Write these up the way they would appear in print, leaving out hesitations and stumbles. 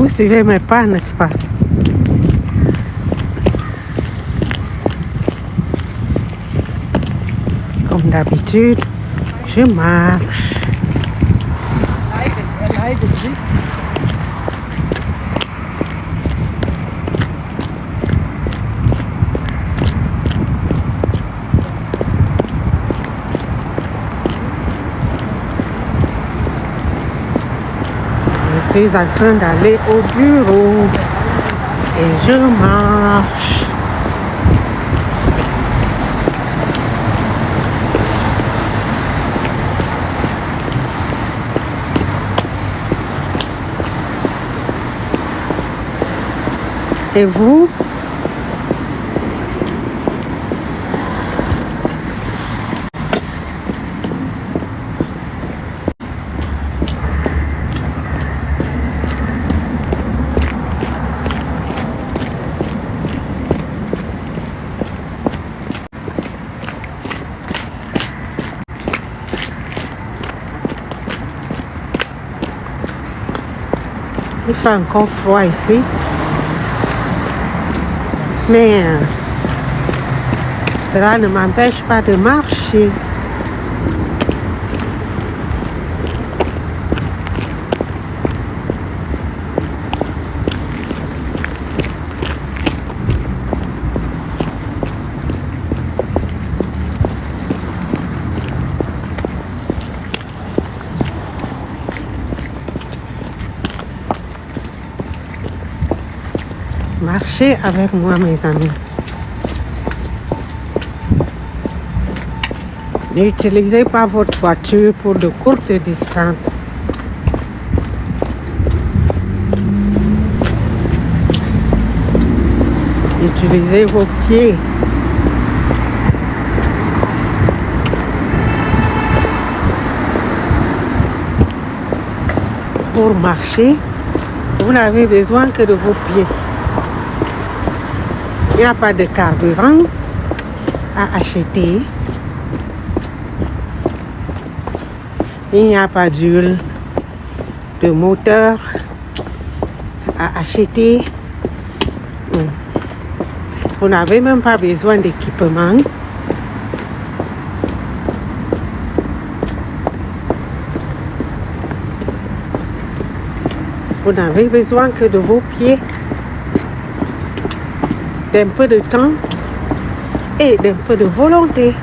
Vous suivez mes pas, n'est-ce pas? Comme d'habitude, je marche. Je suis en train d'aller au bureau et je marche. Et vous? Il fait encore froid ici. Mais cela ne m'empêche pas de marcher. Marchez avec moi, mes amis. N'utilisez pas votre voiture pour de courtes distances. Utilisez vos pieds. Pour marcher, vous n'avez besoin que de vos pieds. Il n'y a pas de carburant à acheter. Il n'y a pas d'huile de moteur à acheter. Vous n'avez même pas besoin d'équipement. Vous n'avez besoin que de vos pieds, d'un peu de temps et d'un peu de volonté.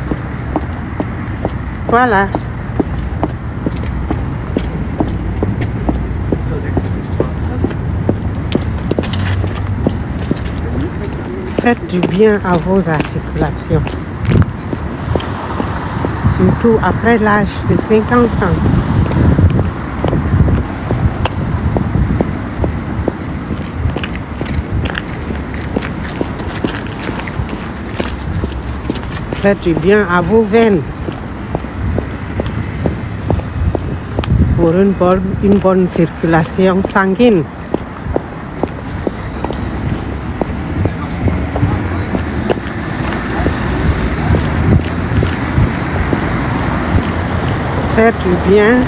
Voilà. Faites du bien à vos articulations. Surtout après l'âge de 50 ans. Faites du bien à vos veines pour une bonne circulation sanguine. Faites du bien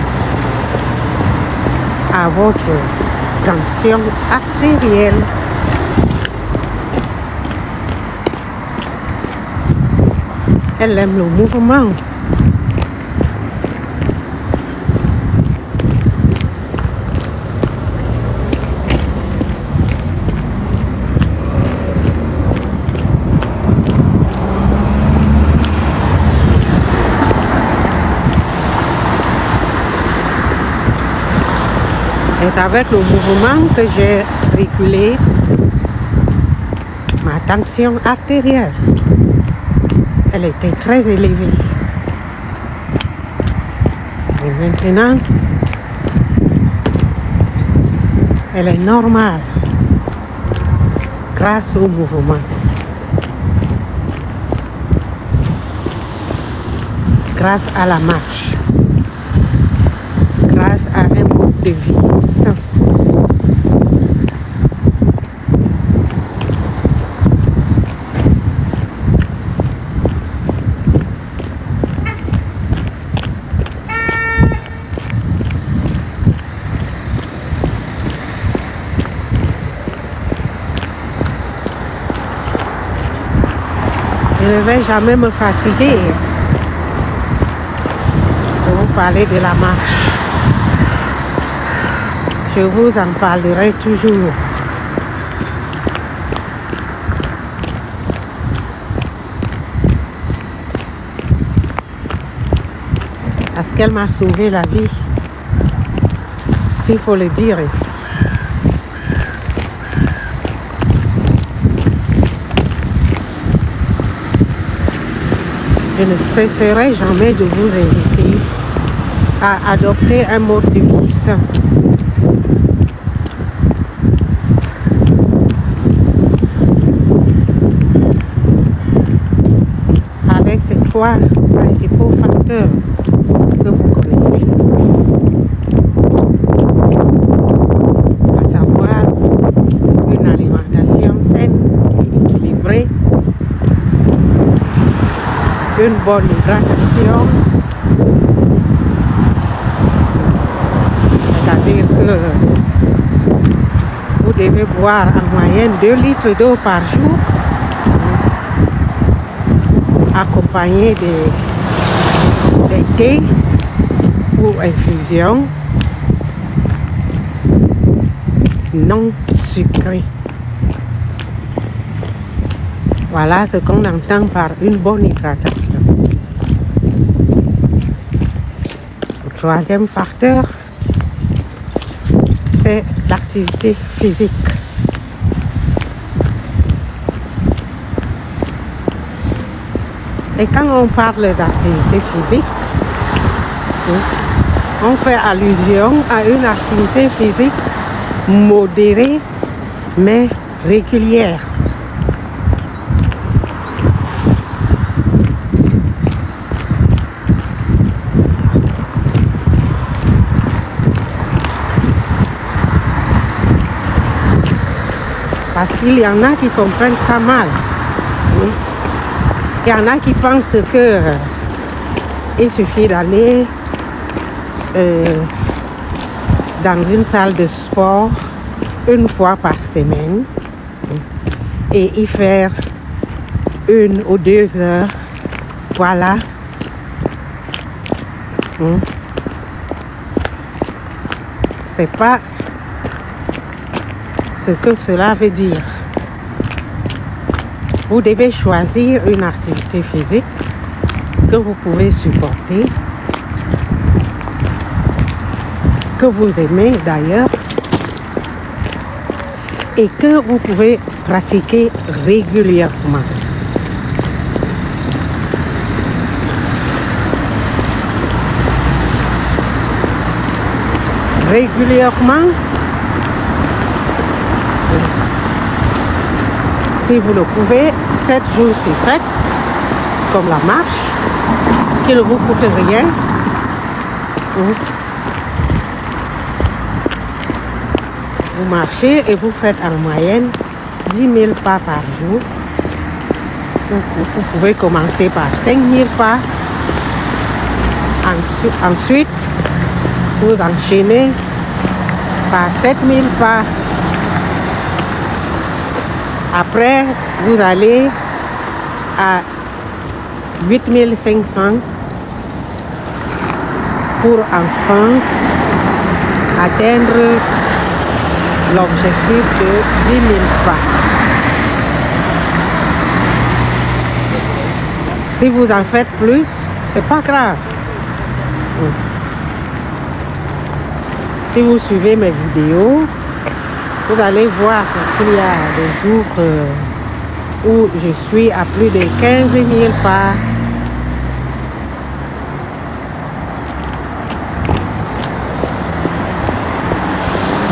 à votre tension artérielle. Elle aime le mouvement. C'est avec le mouvement que j'ai régulé ma tension artérielle. Elle était très élevée. Et maintenant, elle est normale grâce au mouvement. Grâce à la marche. Grâce à un mode de vie sain. ne vais jamais me fatiguer pour vous parler de la marche. Je vous en parlerai toujours. Parce qu'elle m'a sauvé la vie, s'il faut le dire ici. Je ne cesserai jamais de vous inviter à adopter un mode de vie sain. Avec ces trois principaux facteurs que vous connaissez, à savoir une alimentation saine et équilibrée, une bonne hydratation, c'est-à-dire que vous devez boire en moyenne 2 litres d'eau par jour, accompagné des thés ou infusions non sucrées. Voilà ce qu'on entend par une bonne hydratation. Le troisième facteur, c'est l'activité physique. Et quand on parle d'activité physique, on fait allusion à une activité physique modérée mais régulière. Parce qu'il y en a qui comprennent ça mal. Il y en a qui pensent que il suffit d'aller dans une salle de sport une fois par semaine et y faire 1 ou 2 heures. Voilà. C'est pas ce que cela veut dire. Vous devez choisir une activité physique que vous pouvez supporter, que vous aimez d'ailleurs, et que vous pouvez pratiquer régulièrement. Régulièrement, si vous le pouvez, 7 jours sur 7, comme la marche, qui ne vous coûte rien. Vous marchez et vous faites en moyenne 10 000 pas par jour. Vous pouvez commencer par 5 000 pas. Ensuite, vous enchaînez par 7 000 pas. Après, vous allez à 8 500 pour enfin atteindre l'objectif de 10 000 pas. Si vous en faites plus, c'est pas grave. Si vous suivez mes vidéos, vous allez voir qu'il y a des jours où je suis à plus de 15 000 pas.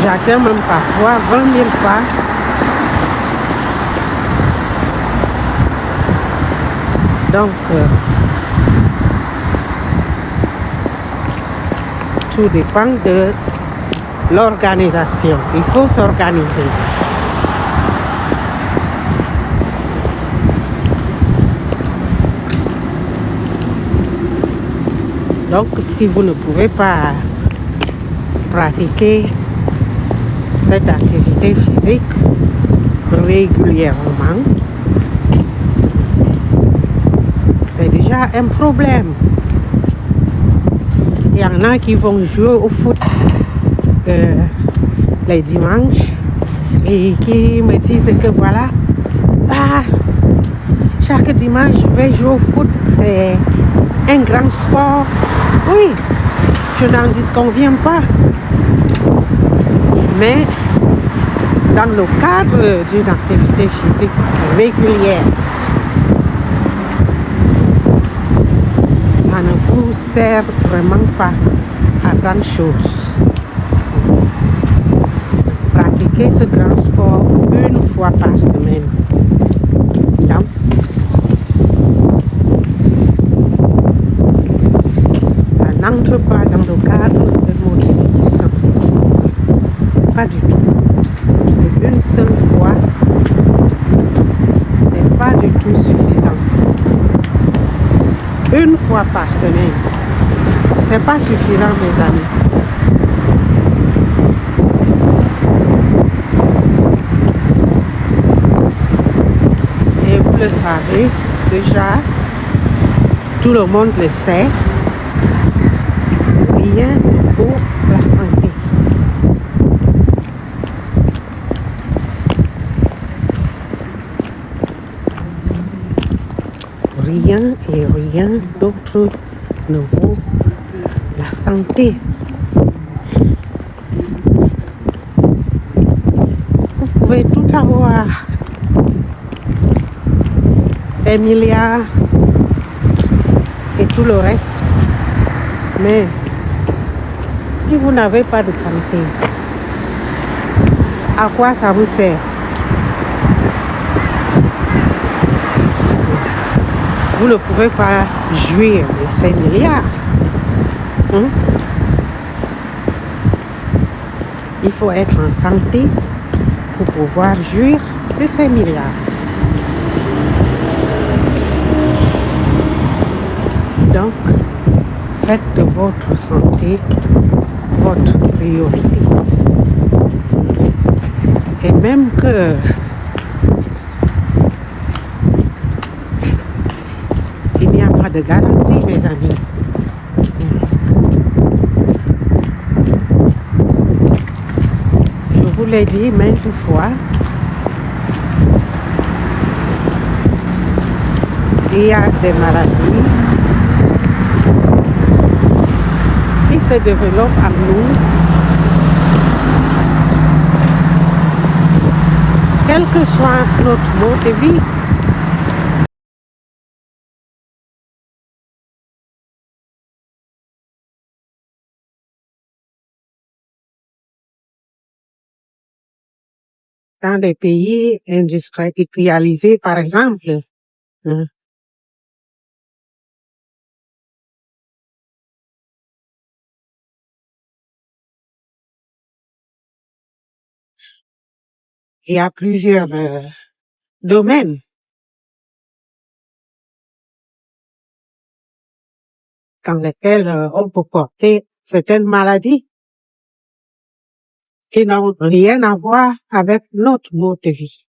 J'atteins même parfois 20 000 pas. Donc, tout dépend de l'organisation. Il faut s'organiser. Donc, si vous ne pouvez pas pratiquer cette activité physique régulièrement, c'est déjà un problème. Il y en a qui vont jouer au foot les dimanches et qui me disent que voilà, chaque dimanche je vais jouer au foot, c'est un grand sport. Oui, je n'en disconviens pas, mais dans le cadre d'une activité physique régulière, ça ne vous sert vraiment pas à grand chose. Pratiquez ce grand sport une fois par semaine. Donc, ça n'entre pas dans le cadre de motivation. Pas du tout. C'est une seule fois, c'est pas du tout suffisant. Une fois par semaine, c'est pas suffisant, mes amis. Et vous le savez déjà, tout le monde le sait, rien ne vaut la santé. Rien et rien d'autre ne vaut la santé. Vous pouvez tout avoir, des milliards et tout le reste, mais si vous n'avez pas de santé, à quoi ça vous sert? Vous ne pouvez pas jouir de ces milliards. Il faut être en santé pour pouvoir jouir de ces milliards. Donc, faites de votre santé votre priorité. Et même que il n'y a pas de garantie, mes amis. Je vous l'ai dit maintes fois, il y a des maladies qui se développent en nous, quel que soit notre mode de vie. Dans des pays industrialisés, par exemple, il y a plusieurs domaines dans lesquels on peut porter certaines maladies qui n'ont rien à voir avec notre mode de vie.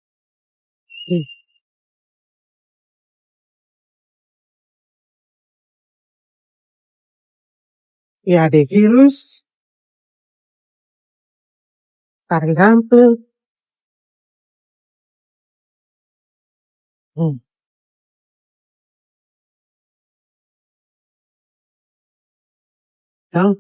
Il y a des virus, par exemple. Donc,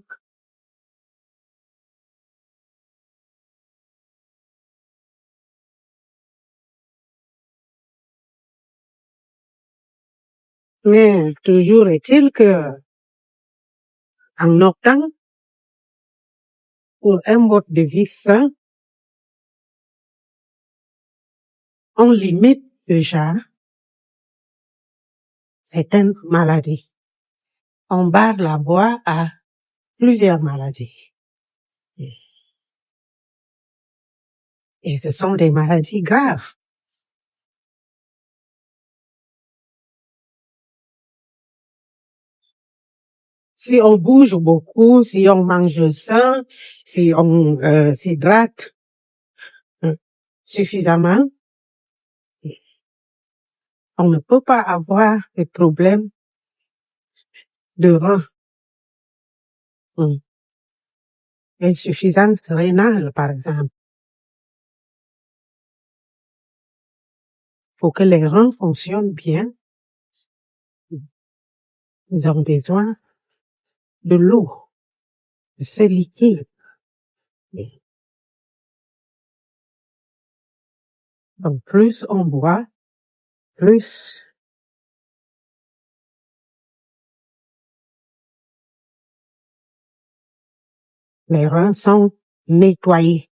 mais toujours est-il que, en optant pour un mode de vie sain, on limite déjà certaines maladies. On barre la voie à plusieurs maladies. Et ce sont des maladies graves. Si on bouge beaucoup, si on mange sain, si on s'hydrate suffisamment, on ne peut pas avoir de problèmes de rein, insuffisance rénale, par exemple. Pour que les reins fonctionnent bien, ils ont besoin de l'eau, de ce liquide. Donc, plus on boit, plus les reins sont nettoyés.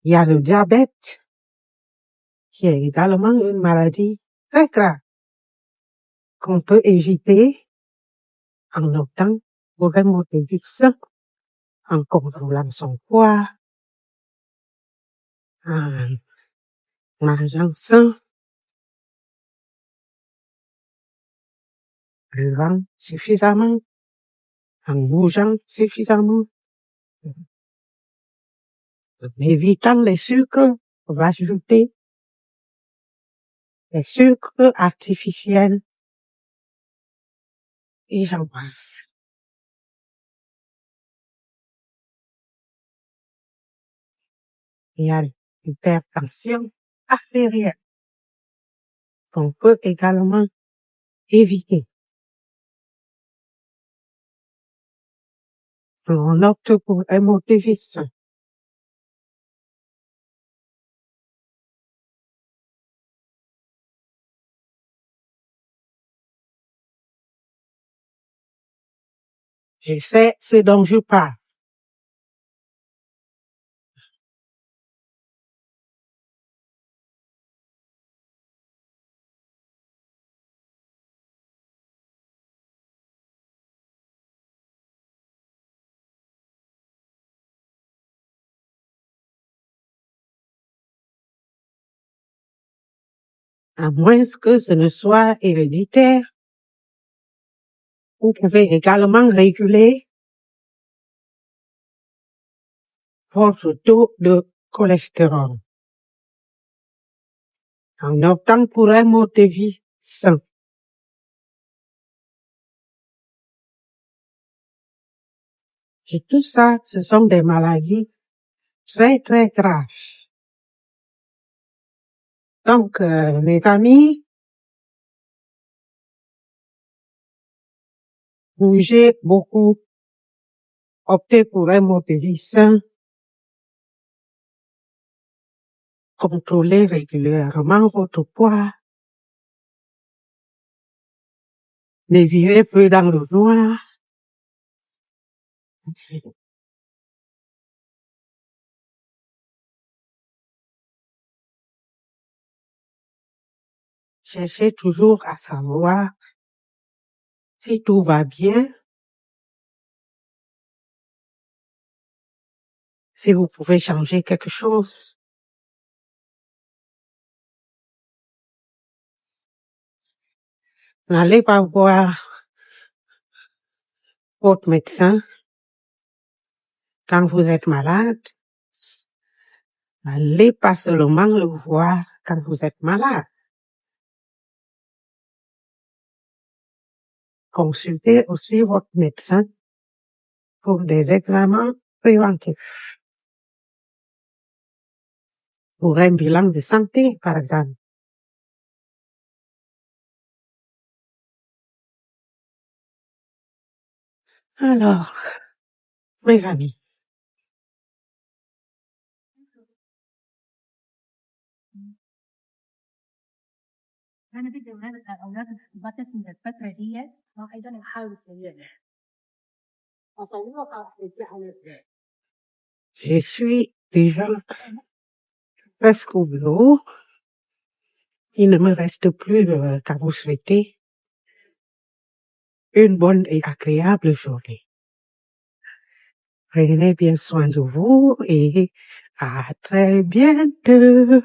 Il y a le diabète, qui est également une maladie très grave qu'on peut éviter en optant pour un mode de vie sain, en contrôlant son poids, en mangeant sain, en buvant suffisamment, en bougeant suffisamment, en évitant les sucres rajoutés, les sucres artificiels, et j'en passe. Il y a l'hypertension artérielle qu'on peut également éviter. On opte pour un mode de vie sain. Je sais ce dont je parle. À moins que ce ne soit héréditaire, vous pouvez également réguler votre taux de cholestérol en optant pour un mode de vie sain. Et tout ça, ce sont des maladies très, très graves. Donc, mes amis, bougez beaucoup, optez pour un mode de vie sain, contrôlez régulièrement votre poids, ne vivez plus dans le noir. Cherchez toujours à savoir si tout va bien, si vous pouvez changer quelque chose. N'allez pas voir votre médecin quand vous êtes malade. N'allez pas seulement le voir quand vous êtes malade. Consultez aussi votre médecin pour des examens préventifs. Pour un bilan de santé, par exemple. Alors, mes amis, أنا بدي أولاد بتسم الفترة دي راح يضل يحاول سريع أصوّرها je suis déjà presque au bureau. Il ne me reste plus qu'à vous souhaiter une bonne et agréable journée. Prenez bien soin de vous et à très bientôt.